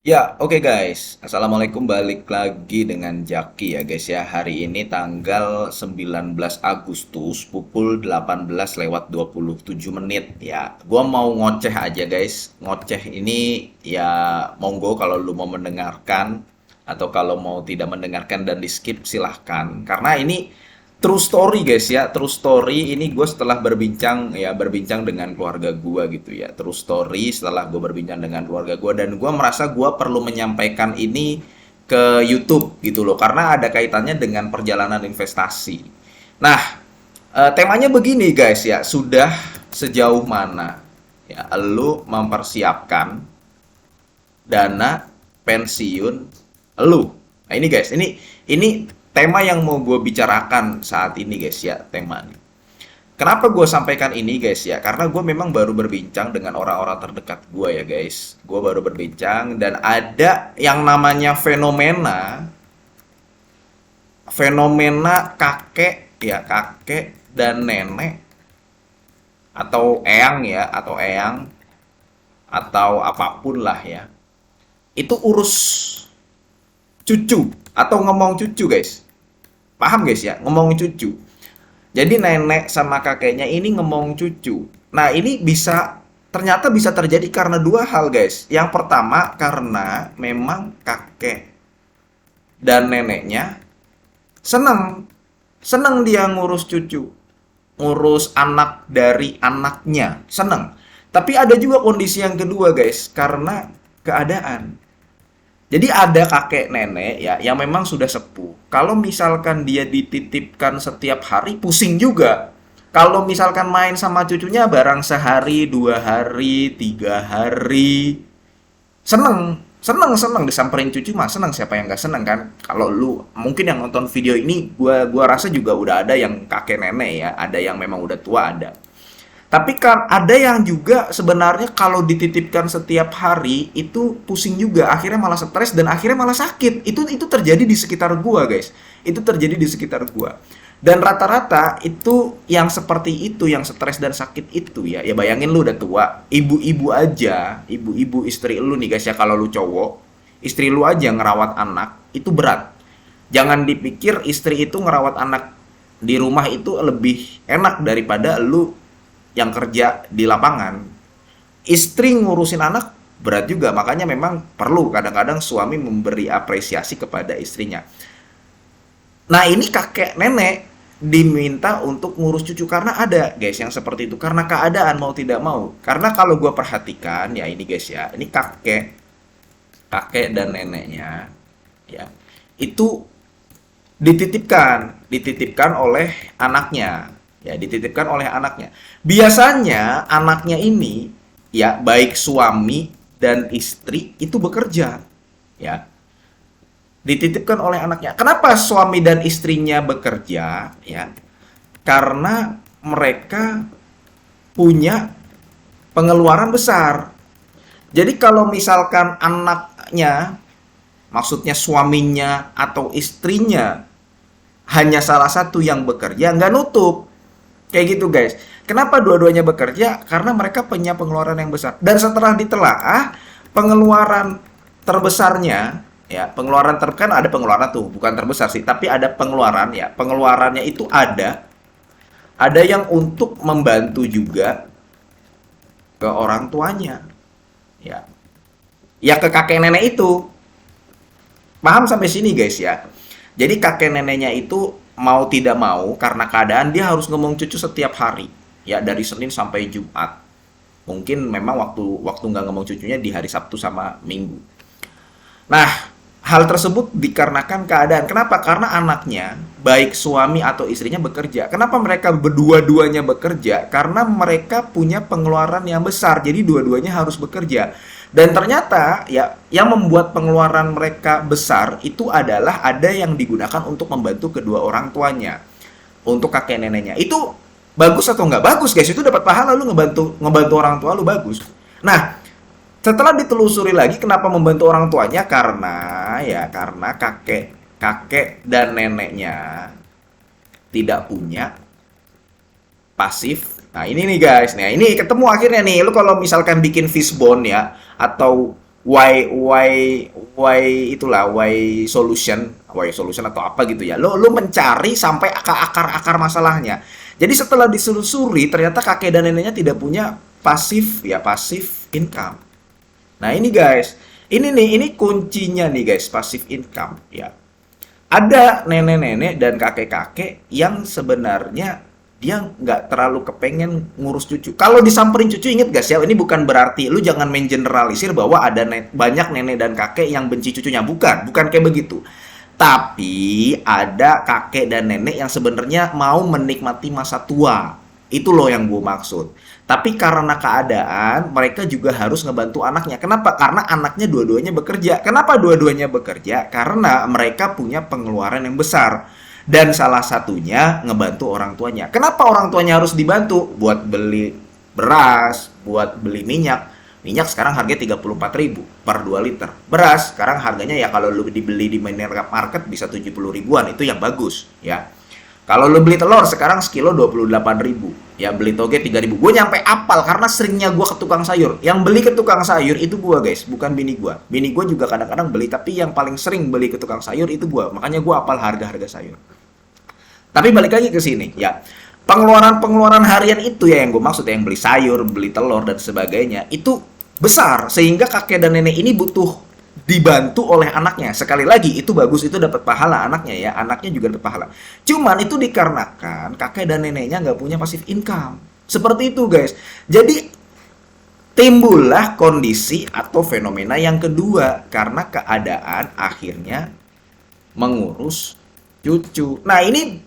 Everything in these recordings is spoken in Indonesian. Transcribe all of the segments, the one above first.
Ya, oke guys. Assalamualaikum, balik lagi dengan Jaki ya guys ya. Hari ini tanggal 19 Agustus pukul 18:27 ya. Gua mau ngoceh aja guys. Ngoceh ini ya monggo kalau lu mau mendengarkan atau kalau mau tidak mendengarkan dan di-skip silahkan. Karena ini true story guys ya, true story ini gue setelah berbincang dengan keluarga gue gitu ya, true story setelah gue berbincang dengan keluarga gue dan gue merasa gue perlu menyampaikan ini ke YouTube gitu loh karena ada kaitannya dengan perjalanan investasi. Nah, temanya begini guys ya, sudah sejauh mana ya lu mempersiapkan dana pensiun lu. Nah ini guys, ini tema yang mau gue bicarakan saat ini guys ya, tema ini. Kenapa gue sampaikan ini guys ya? Karena gue memang baru berbincang dengan orang-orang terdekat gue ya guys. Gue baru berbincang dan ada yang namanya fenomena fenomena kakek dan nenek atau eyang atau apapun lah ya. Itu urus cucu atau ngomong cucu guys. Paham guys ya? Ngomong cucu. Jadi nenek sama kakeknya ini ngomong cucu. Nah, ini ternyata bisa terjadi karena dua hal, guys. Yang pertama karena memang kakek dan neneknya senang. Senang dia ngurus cucu, ngurus anak dari anaknya, senang. Tapi ada juga kondisi yang kedua, guys, karena keadaan. Jadi ada kakek nenek ya yang memang sudah sepuh. Kalau misalkan dia dititipkan setiap hari pusing juga. Kalau misalkan main sama cucunya barang sehari, 2 hari, 3 hari, seneng disamperin cucu mah seneng, siapa yang nggak seneng kan? Kalau lu mungkin yang nonton video ini, gua rasa juga udah ada yang kakek nenek ya, ada yang memang udah tua ada. Tapi kan ada yang juga sebenarnya kalau dititipkan setiap hari itu pusing juga, akhirnya malah stres dan akhirnya malah sakit. Itu terjadi di sekitar gua, guys. Itu terjadi di sekitar gua. Dan rata-rata itu yang seperti itu, yang stres dan sakit itu ya. Ya bayangin lu udah tua, ibu-ibu aja, ibu-ibu istri lu nih guys ya kalau lu cowok, istri lu aja ngerawat anak itu berat. Jangan dipikir istri itu ngerawat anak di rumah itu lebih enak daripada lu yang kerja di lapangan. Istri ngurusin anak berat juga, makanya memang perlu kadang-kadang suami memberi apresiasi kepada istrinya. Nah, ini kakek nenek diminta untuk ngurus cucu karena ada guys yang seperti itu karena keadaan mau tidak mau, karena kalau gue perhatikan ya ini guys ya, ini kakek kakek dan neneknya ya itu dititipkan oleh anaknya, ya dititipkan oleh anaknya. Biasanya anaknya ini ya baik suami dan istri itu bekerja ya, dititipkan oleh anaknya. Kenapa suami dan istrinya bekerja ya? Karena mereka punya pengeluaran besar. Jadi kalau misalkan anaknya, maksudnya suaminya atau istrinya hanya salah satu yang bekerja, nggak nutup. Kayak gitu guys. Kenapa dua-duanya bekerja? Karena mereka punya pengeluaran yang besar. Dan setelah ditelaah, pengeluaran terbesarnya, ya pengeluaran kan ada pengeluaran tuh, bukan terbesar sih, tapi ada pengeluaran ya. Pengeluarannya itu ada yang untuk membantu juga ke orang tuanya. Ya. Ya ke kakek nenek itu. Paham sampai sini guys ya. Jadi kakek neneknya itu mau tidak mau karena keadaan dia harus ngomong cucu setiap hari. Ya dari Senin sampai Jumat. Mungkin memang waktu waktu nggak ngomong cucunya di hari Sabtu sama Minggu. Nah, hal tersebut dikarenakan keadaan. Kenapa? Karena anaknya, baik suami atau istrinya bekerja. Kenapa mereka berdua-duanya bekerja? Karena mereka punya pengeluaran yang besar. Jadi dua-duanya harus bekerja. Dan ternyata ya yang membuat pengeluaran mereka besar itu adalah ada yang digunakan untuk membantu kedua orang tuanya, untuk kakek neneknya. Itu bagus atau nggak bagus guys? Itu dapat pahala, lu ngebantu ngebantu orang tua lu, bagus. Nah, setelah ditelusuri lagi kenapa membantu orang tuanya, karena kakek kakek dan neneknya tidak punya pasif. Nah, ini nih guys. Nah, ini ketemu akhirnya nih. Lu kalau misalkan bikin fishbone ya atau why itulah why solution atau apa gitu ya. Lo mencari sampai ke akar-akar masalahnya. Jadi setelah diselusuri ternyata kakek dan neneknya tidak punya pasif income. Nah, ini guys, ini kuncinya nih guys, passive income ya. Ada nenek-nenek dan kakek-kakek yang sebenarnya dia nggak terlalu kepengen ngurus cucu. Kalau disamperin cucu, inget gak sih? Ini bukan berarti lu jangan main generalisir bahwa ada banyak nenek dan kakek yang benci cucunya. Bukan kayak begitu. Tapi ada kakek dan nenek yang sebenarnya mau menikmati masa tua. Itu loh yang gue maksud. Tapi karena keadaan, mereka juga harus ngebantu anaknya. Kenapa? Karena anaknya dua-duanya bekerja. Kenapa dua-duanya bekerja? Karena mereka punya pengeluaran yang besar. Dan salah satunya ngebantu orang tuanya. Kenapa orang tuanya harus dibantu? Buat beli beras, buat beli minyak. Minyak sekarang harganya 34.000 per 2 liter. Beras sekarang harganya ya kalau lu dibeli di market bisa 70 ribuan, itu yang bagus ya. Kalau lu beli telur sekarang sekilo 28.000, ya beli toge 3.000. Gue nyampe apal karena seringnya gue ke tukang sayur. Yang beli ke tukang sayur itu gue guys, bukan bini gue. Bini gue juga kadang-kadang beli, tapi yang paling sering beli ke tukang sayur itu gue. Makanya gue apal harga-harga sayur. Tapi balik lagi ke sini ya. Pengeluaran-pengeluaran harian itu ya yang gue maksud, yang beli sayur, beli telur dan sebagainya, itu besar sehingga kakek dan nenek ini butuh dibantu oleh anaknya. Sekali lagi itu bagus, itu dapat pahala anaknya ya, anaknya juga dapat pahala. Cuman itu dikarenakan kakek dan neneknya nggak punya passive income. Seperti itu guys. Jadi timbullah kondisi atau fenomena yang kedua karena keadaan akhirnya mengurus cucu. Nah, ini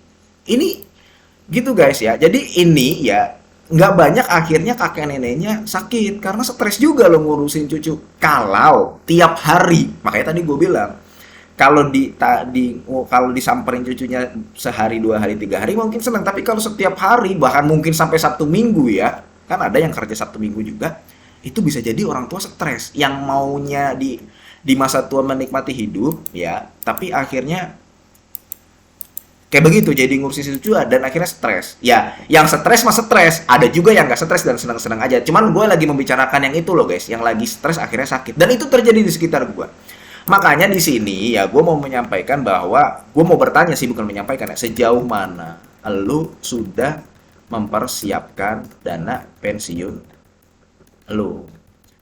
gitu guys ya. Jadi ini ya nggak banyak akhirnya kakek neneknya sakit karena stres juga lo ngurusin cucu. Kalau tiap hari, makanya tadi gue bilang kalau kalau disamperin cucunya sehari, 2 hari, 3 hari mungkin senang. Tapi kalau setiap hari, bahkan mungkin sampai Sabtu Minggu ya, kan ada yang kerja Sabtu Minggu juga, itu bisa jadi orang tua stres yang maunya di masa tua menikmati hidup ya, tapi akhirnya kayak begitu jadi ngurusin si cucu dan akhirnya stres ya. Yang stres mah stres, ada juga yang gak stres dan senang-senang aja. Cuman gue lagi membicarakan yang itu loh guys, yang lagi stres akhirnya sakit, dan itu terjadi di sekitar gue. Makanya di sini ya gue mau menyampaikan bahwa gue mau bertanya sih, bukan menyampaikan ya, sejauh mana lu sudah mempersiapkan dana pensiun lu.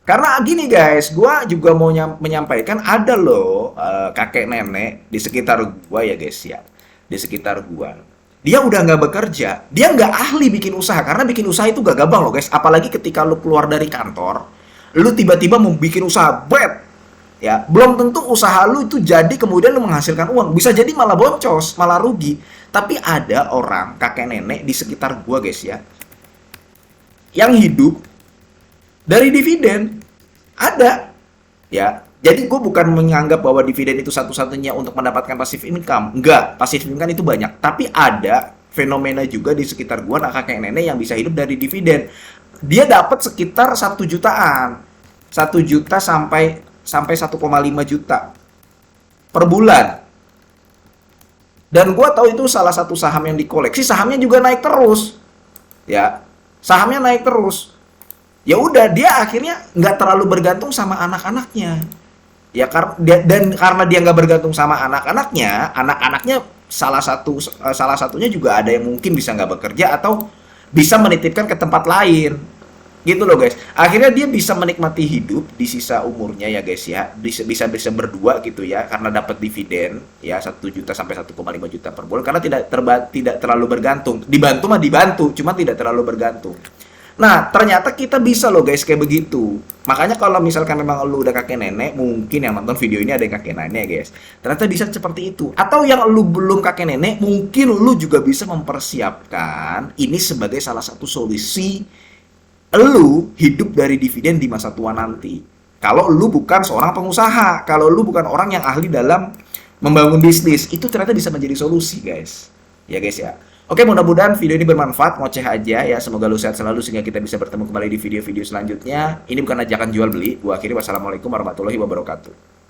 Karena gini guys, gue juga mau menyampaikan ada loh kakek nenek di sekitar gue ya guys ya, di sekitar gua. Dia udah nggak bekerja, dia nggak ahli bikin usaha, karena bikin usaha itu gak gampang loh guys. Apalagi ketika lu keluar dari kantor, lu tiba-tiba mau bikin usaha, ya belum tentu usaha lu itu jadi kemudian lu menghasilkan uang, bisa jadi malah boncos, malah rugi. Tapi ada orang kakek nenek di sekitar gua guys ya, yang hidup dari dividen, ada ya. Jadi gue bukan menganggap bahwa dividen itu satu-satunya untuk mendapatkan passive income. Enggak, passive income itu banyak. Tapi ada fenomena juga di sekitar gue, kakek nenek yang bisa hidup dari dividen. Dia dapat sekitar 1 jutaan. 1 juta sampai 1,5 juta per bulan. Dan gue tahu itu salah satu saham yang dikoleksi. Sahamnya juga naik terus. Ya, sahamnya naik terus. Ya udah, dia akhirnya nggak terlalu bergantung sama anak-anaknya. Ya karena dia nggak bergantung sama anak-anaknya salah satunya juga ada yang mungkin bisa nggak bekerja atau bisa menitipkan ke tempat lain, gitu loh guys. Akhirnya dia bisa menikmati hidup di sisa umurnya ya guys ya, bisa berdua gitu ya, karena dapat dividen ya 1 juta sampai 1,5 juta per bulan, karena tidak terlalu bergantung. Dibantu mah dibantu, cuma tidak terlalu bergantung. Nah, ternyata kita bisa loh guys kayak begitu. Makanya kalau misalkan memang lu udah kakek nenek, mungkin yang nonton video ini ada yang kakek nenek guys. Ternyata bisa seperti itu. Atau yang lu belum kakek nenek, mungkin lu juga bisa mempersiapkan ini sebagai salah satu solusi lu hidup dari dividen di masa tua nanti. Kalau lu bukan seorang pengusaha, kalau lu bukan orang yang ahli dalam membangun bisnis, itu ternyata bisa menjadi solusi guys. Ya guys ya. Oke, mudah-mudahan video ini bermanfaat, ngoceh aja ya. Semoga lu sehat selalu sehingga kita bisa bertemu kembali di video-video selanjutnya. Ini bukan ajakan jual beli. Gua akhiri, wassalamualaikum warahmatullahi wabarakatuh.